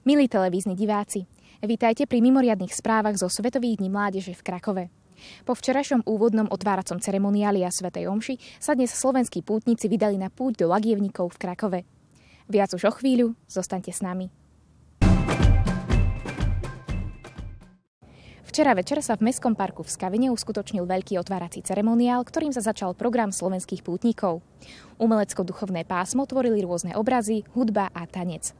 Milí televízni diváci, vítajte pri mimoriadnych správach zo Svetových dní mládeže v Krakove. Po včerajšom úvodnom otváracom ceremoniáli a svätej omši sa dnes slovenskí pútnici vydali na púť do Lagievnikov v Krakove. Viac už o chvíľu, zostaňte s nami. Včera večer sa v Mestskom parku v Skavine uskutočnil veľký otvárací ceremoniál, ktorým sa začal program slovenských pútnikov. Umelecko-duchovné pásmo tvorili rôzne obrazy, hudba a tanec.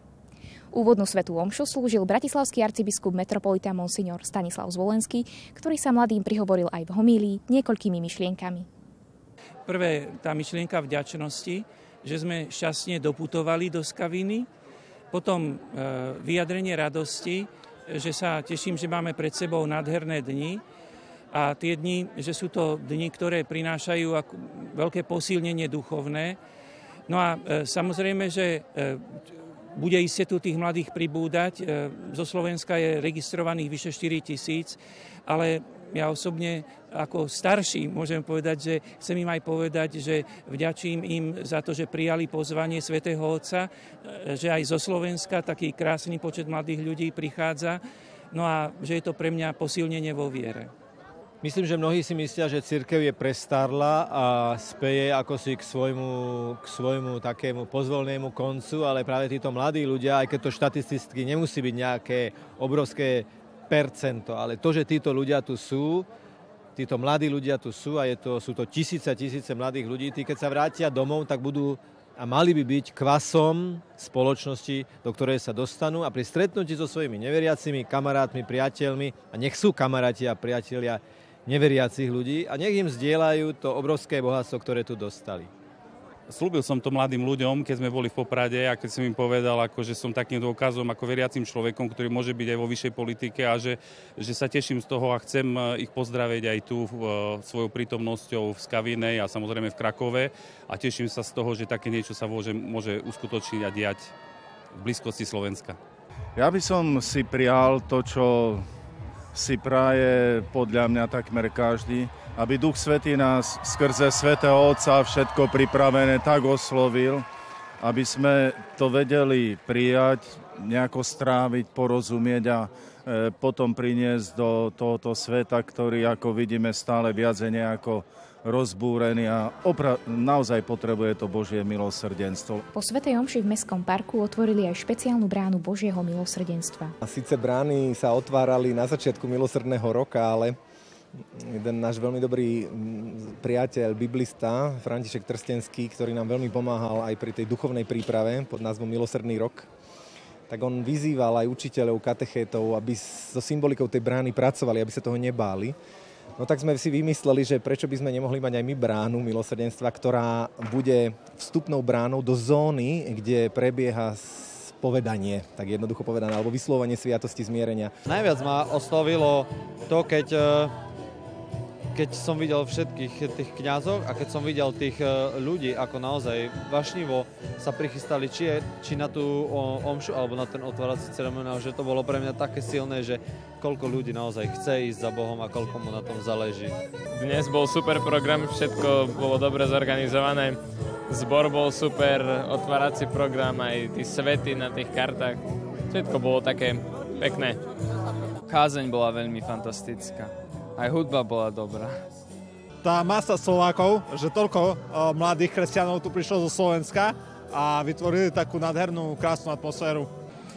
Úvodnú svätú omšu slúžil bratislavský arcibiskup metropolita monsignor Stanislav Zvolenský, ktorý sa mladým prihovoril aj v homílii niekoľkými myšlienkami. Prvé tá myšlienka vďačnosti, že sme šťastne doputovali do Skaviny, potom vyjadrenie radosti, že sa teším, že máme pred sebou nádherné dni a tie dni, že sú to dni, ktoré prinášajú veľké posilnenie duchovné. No a samozrejme, že bude iste tu tých mladých pribúdať. Zo Slovenska je registrovaných vyše 4 000, ale ja osobne ako starší môžem povedať, že chcem im aj povedať, že vďačím im za to, že prijali pozvanie svätého Otca, že aj zo Slovenska taký krásny počet mladých ľudí prichádza, no a že je to pre mňa posilnenie vo viere. Myslím, že mnohí si myslia, že cirkev je prestarla a speje ako si k svojmu takému pozvolnému koncu, ale práve títo mladí ľudia, aj keď to štatisticky nemusí byť nejaké obrovské percento, ale to, že títo ľudia tu sú, títo mladí ľudia tu sú a sú to tisíce mladých ľudí, tí keď sa vrátia domov, tak budú a mali by byť kvasom spoločnosti, do ktorej sa dostanú a pri stretnutí so svojimi neveriacimi kamarátmi, priateľmi, a nech sú kamaráti a priatelia neveriacich ľudí a nech im zdieľajú to obrovské bohatstvo, ktoré tu dostali. Slúbil som to mladým ľuďom, keď sme boli v Poprade a keď som im povedal, že som takým dôkazom ako veriacim človekom, ktorý môže byť aj vo vyššej politike a že sa teším z toho a chcem ich pozdraviť aj tu svojou prítomnosťou v Skavine a samozrejme v Krakove a teším sa z toho, že také niečo sa môže uskutočniť a diať v blízkosti Slovenska. Ja by som si prijal to, čo si praje podľa mňa takmer každý, aby Duch Svätý nás skrze Svätého Otca všetko pripravené tak oslovil, aby sme to vedeli prijať, nejako stráviť, porozumieť a potom priniesť do tohoto sveta, ktorý, ako vidíme, stále viac je nejako rozbúrený a naozaj potrebuje to Božie milosrdenstvo. Po svätej omši v Mestskom parku otvorili aj špeciálnu bránu Božieho milosrdenstva. A síce brány sa otvárali na začiatku milosrdného roka, ale jeden náš veľmi dobrý priateľ, biblista František Trstenský, ktorý nám veľmi pomáhal aj pri tej duchovnej príprave pod názvom Milosrdný rok, tak on vyzýval aj učiteľov, katechétov, aby so symbolikou tej brány pracovali, aby sa toho nebáli. No tak sme si vymysleli, že prečo by sme nemohli mať aj my bránu milosrdenstva, ktorá bude vstupnou bránou do zóny, kde prebieha spovedanie, tak jednoducho povedané, alebo vyslovovanie sviatosti zmierenia. Najviac ma oslovilo to, keď som videl všetkých tých kňazov a keď som videl tých ľudí, ako naozaj vášnivo sa prichystali či na tú omšu alebo na ten otvárací ceremoniál, že to bolo pre mňa také silné, že koľko ľudí naozaj chce ísť za Bohom a koľko mu na tom záleží. Dnes bol super program, všetko bolo dobre zorganizované. Zbor bol super, otvárací program, aj tí svety na tých kartách. Všetko bolo také pekné. Kázeň bola veľmi fantastická. Aj hudba bola dobrá. Tá masa Slovákov, že toľko mladých kresťanov tu prišlo zo Slovenska a vytvorili takú nádhernú, krásnu atmosféru.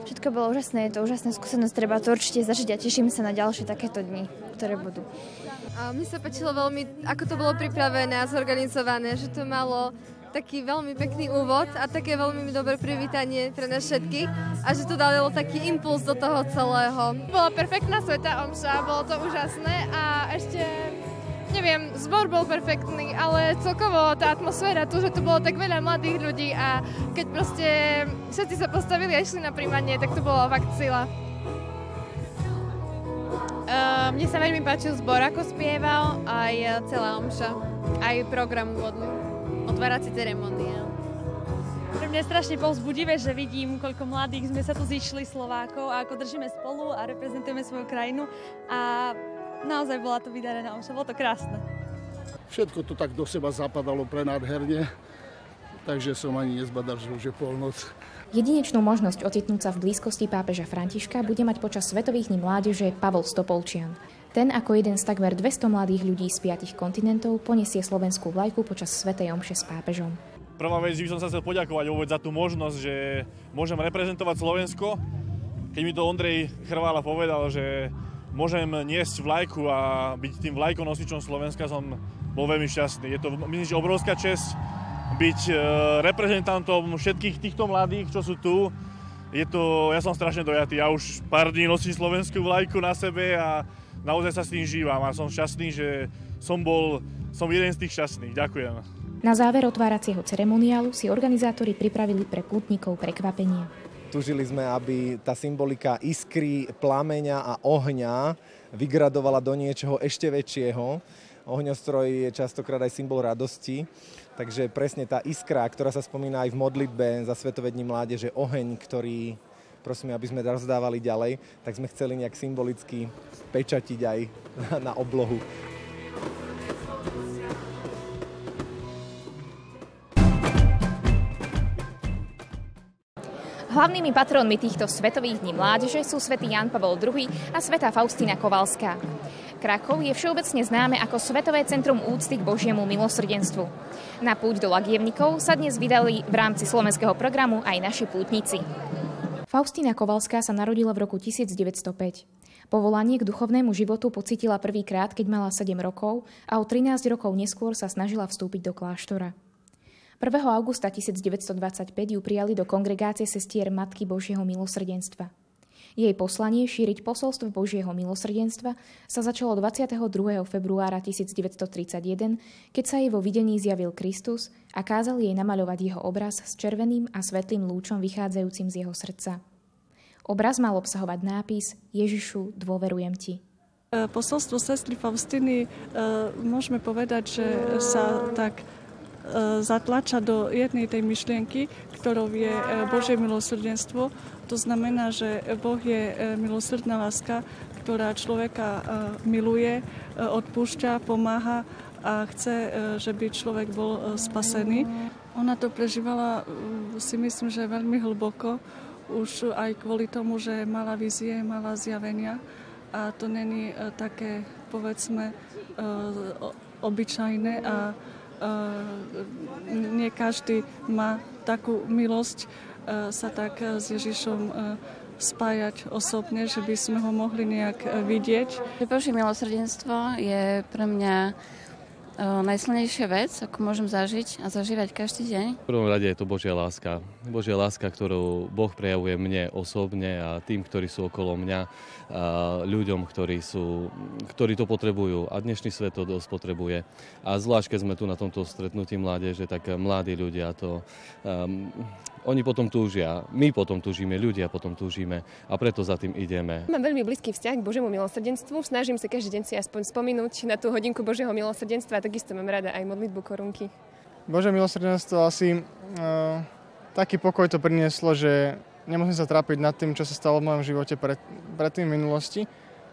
Všetko bolo úžasné, je to úžasná skúsenosť, treba to určite zažiť a teším sa na ďalšie takéto dni, ktoré budú. Mne sa páčilo veľmi, ako to bolo pripravené a zorganizované, že to malo taký veľmi pekný úvod a také veľmi dobré privítanie pre nás všetkých a že to dalo taký impuls do toho celého. Bola perfektná svätá omša, bolo to úžasné a ešte, neviem, zbor bol perfektný, ale celkovo tá atmosféra tu, že tu bolo tak veľa mladých ľudí a keď proste všetci sa postavili a išli na príjmanie, tak to bolo fakt sila. Mne sa veľmi páčil zbor, ako spieval, aj celá omša, aj program úvodný. Otvárací ceremoniál. Pre mňa je strašne povzbudivé, že vidím, koľko mladých sme sa tu zišli Slovákov a ako držíme spolu a reprezentujeme svoju krajinu a naozaj bola to vydarená omša, bolo to krásne. Všetko to tak do seba zapadalo prenádherne. takže som ani nezbadal, že už je polnoc. Jedinečnú možnosť ocitnúť sa v blízkosti pápeža Františka bude mať počas Svetových dní mládeže Pavol Stopolčian. Ten ako jeden z takmer 200 mladých ľudí z 5 kontinentov poniesie slovenskú vlajku počas svätej omše s pápežom. Prvá vec, že by som sa chcel poďakovať vôbec za tú možnosť, že môžem reprezentovať Slovensko. Keď mi to Ondrej Chrvála povedal, že môžem niesť vlajku a byť tým vlajkonosičom Slovenska, som bol veľmi šťastný. Je to, myslím, že obrovská česť byť reprezentantom všetkých týchto mladých, čo sú tu. Ja som strašne dojatý. Ja už pár dní nosím slovenskú vlajku na sebe a naozaj sa s tým žívam. A som šťastný, že som jeden z tých šťastných. Ďakujem. Na záver otváracieho ceremoniálu si organizátori pripravili pre pútnikov prekvapenie. Tužili sme, aby tá symbolika iskry, plameňa a ohňa vygradovala do niečoho ešte väčšieho. Ohňostroj je častokrát aj symbol radosti, takže presne tá iskra, ktorá sa spomína aj v modlitbe za Svetové dni mládeže, oheň, ktorý prosím, aby sme rozdávali ďalej, tak sme chceli nejak symbolicky pečatiť aj na oblohu. Hlavnými patrónmi týchto Svetových dní mládeže sú svätý Ján Pavol II a svätá Faustína Kovalská. Krakov je všeobecne známe ako Svetové centrum úcty k Božiemu milosrdenstvu. Na púť do Lagievnikov sa dnes vydali v rámci slovenského programu aj naši pútnici. Faustína Kovalská sa narodila v roku 1905. Povolanie k duchovnému životu pocítila prvýkrát, keď mala 7 rokov a o 13 rokov neskôr sa snažila vstúpiť do kláštora. 1. augusta 1925 ju prijali do kongregácie sestier Matky Božieho milosrdenstva. Jej poslanie šíriť posolstvo Božieho milosrdenstva sa začalo 22. februára 1931, keď sa jej vo videní zjavil Kristus a kázal jej namaľovať jeho obraz s červeným a svetlým lúčom vychádzajúcim z jeho srdca. Obraz mal obsahovať nápis Ježišu, dôverujem ti. Posolstvo sestry Faustiny môžeme povedať, že sa tak zatlača do jednej tej myšlienky, ktorou je Božie milosrdenstvo. To znamená, že Boh je milosrdná láska, ktorá človeka miluje, odpúšťa, pomáha a chce, že by človek bol spasený. Ona to prežívala, si myslím, že veľmi hlboko, už aj kvôli tomu, že mala vízie, mala zjavenia a to není také, povedzme, obyčajné a nie každý má takú milosť sa tak s Ježišom spájať osobne, že by sme ho mohli nejak vidieť. Božie milosrdenstvo je pre mňa najsilnejšia vec, ako môžem zažiť a zažívať každý deň. V prvom rade je to Božia láska. Božia láska, ktorú Boh prejavuje mne osobne a tým, ktorí sú okolo mňa, a ľuďom, ktorí to potrebujú. A dnešný svet to dosť potrebuje. A zvlášť, keď sme tu na tomto stretnutí mládeže, tak mladí ľudia to... Oni potom túžia, my potom túžime, ľudia potom túžime a preto za tým ideme. Mám veľmi blízky vzťah k Božiemu milosrdenstvu. Snažím sa každý deň si aspoň spomenúť na tú hodinku Božieho milosrdenstva a takisto mám rada aj modlitbu korunky. Božie milosrdenstvo asi taký pokoj to prinieslo, že nemusím sa trápiť nad tým, čo sa stalo v mojom živote predtým v minulosti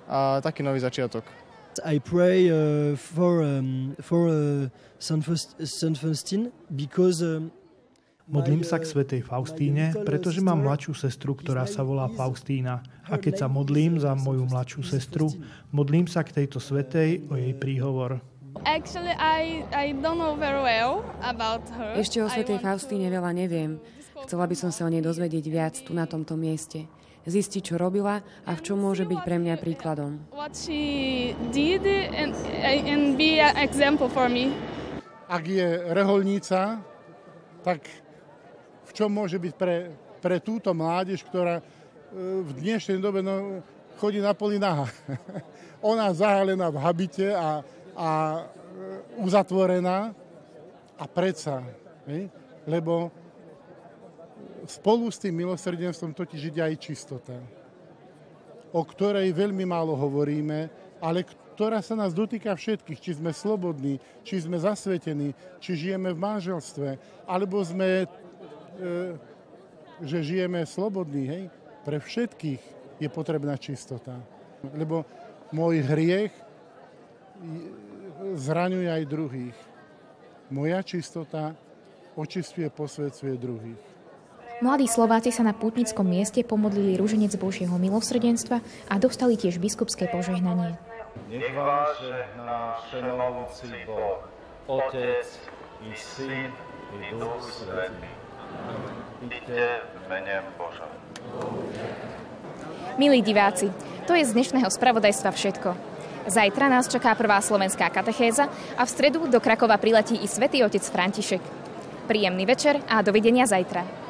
a taký nový začiatok. I pray for Saint Faustin because Modlím sa k svätej Faustíne, pretože mám mladšiu sestru, ktorá sa volá Faustína. A keď sa modlím za moju mladšiu sestru, modlím sa k tejto svätej o jej príhovor. Actually, I don't know very well about her. Ešte o svätej Faustíne veľa neviem. Chcela by som sa o nej dozvedieť viac tu na tomto mieste. Zistiť, čo robila a v čom môže byť pre mňa príkladom. What she did and be an example for me. Ak je reholníca, tak v čom môže byť pre túto mládež, ktorá v dnešnej dobe chodí na poli nahá. Ona zahalená v habite a uzatvorená a predsa, lebo spolu s tým milosrdenstvom totiž ide aj čistota, o ktorej veľmi málo hovoríme, ale ktorá sa nás dotýka všetkých, či sme slobodní, či sme zasvetení, či žijeme v manželstve, alebo že žijeme slobodní, hej? Pre všetkých je potrebná čistota. Lebo môj hriech zraňuje aj druhých. Moja čistota očistuje, posvedzuje druhých. Mladí Slováci sa na pútnickom mieste pomodlili ruženec Božieho milosrdenstva a dostali tiež biskupské požehnanie. Nech vás žehná všemohúci Boh, Otec i Syn i Duch Svätý. Iďte v mene Božom. Milí diváci, to je z dnešného spravodajstva všetko. Zajtra nás čaká prvá slovenská katechéza a v stredu do Krakova priletí i svätý otec František. Príjemný večer a dovidenia zajtra.